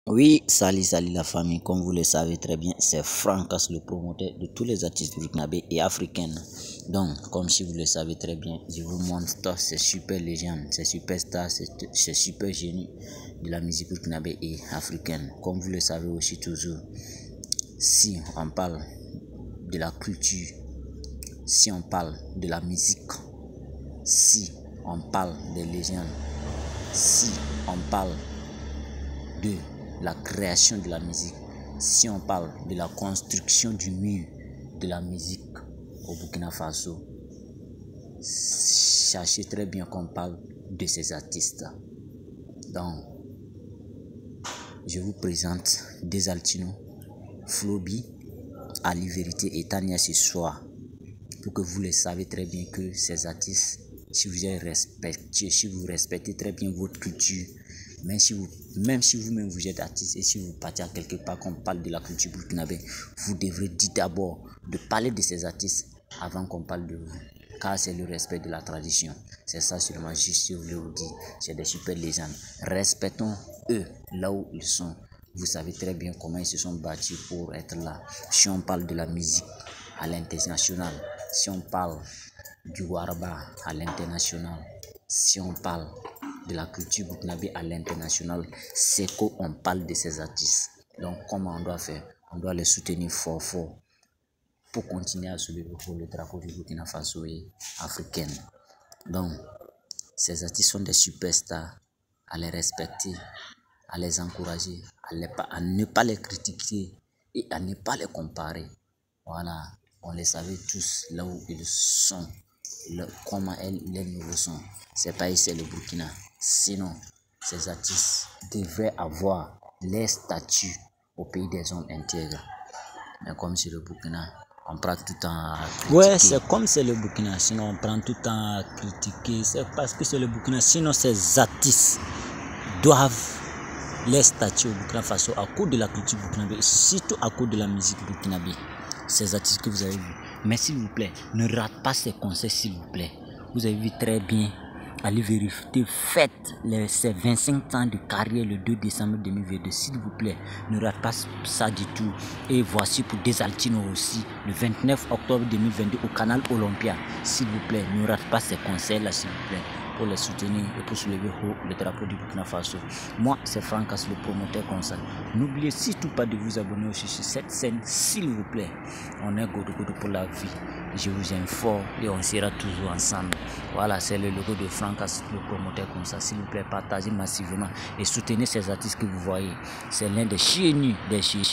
Oui, salut la famille, comme vous le savez très bien, c'est Francas, le promoteur de tous les artistes burkinabés et africains. Donc, comme si vous le savez très bien, je vous montre ces super légendes, ces superstars, ces super génies de la musique burkinabé et africaine. Comme vous le savez aussi toujours, si on parle de la culture, si on parle de la musique, si on parle des légendes, si on parle de la création de la musique, si on parle de la construction du mur de la musique au Burkina Faso, sachez très bien qu'on parle de ces artistes. Donc, je vous présente Desaltino, Flobi, Ali Vérité et Tania ce soir, pour que vous le savez très bien que ces artistes, si vous êtes respectueux, si vous respectez très bien votre culture, même si vous-même vous êtes artiste et si vous partez à quelque part qu'on parle de la culture burkinabé, vous devrez dire d'abord de parler de ces artistes avant qu'on parle de vous, car c'est le respect de la tradition. C'est ça seulement, juste je voulais vous dire, c'est des super légendes. Respectons eux là où ils sont. Vous savez très bien comment ils se sont battus pour être là. Si on parle de la musique à l'international, si on parle du Waraba à l'international, si on parle de la culture burkinabé à l'international, c'est qu'on parle de ces artistes. Donc comment on doit faire? On doit les soutenir fort pour continuer à soulever pour le drapeau du Burkina Faso et africaine. Donc ces artistes sont des superstars, à les respecter, à les encourager, à ne pas les critiquer et à ne pas les comparer. Voilà, on les savait tous là où ils sont, comment les nouveaux sont. C'est pas ici le Burkina. Sinon, ces artistes devraient avoir les statuts au pays des hommes intègres. Mais comme c'est le Burkina, on prend tout le temps à critiquer. Ouais, c'est comme c'est le Burkina, sinon on prend tout le temps à critiquer. C'est parce que c'est le Burkina. Sinon, ces artistes doivent les statuts au Burkina Faso à cause de la culture burkinabé, surtout à cause de la musique burkinabé. Ces artistes que vous avez vus. Mais s'il vous plaît, ne rate pas ces concerts, s'il vous plaît. Vous avez vu très bien. Allez vérifier, faites ces 25 ans de carrière le 2 décembre 2022. S'il vous plaît, ne rate pas ça du tout. Et voici pour Desaltino aussi, le 29 octobre 2022 au canal Olympia. S'il vous plaît, ne rate pas ces concerts-là, s'il vous plaît, pour les soutenir et pour soulever haut le drapeau du Burkina Faso. Moi, c'est Francas, le promoteur constant. N'oubliez surtout pas de vous abonner aussi sur cette scène, s'il vous plaît. On est godo pour la vie. Je vous informe et on sera toujours ensemble. Voilà, c'est le logo de Francas, le promoteur constant. S'il vous plaît, partagez massivement et soutenez ces artistes que vous voyez. C'est l'un des génies des génies.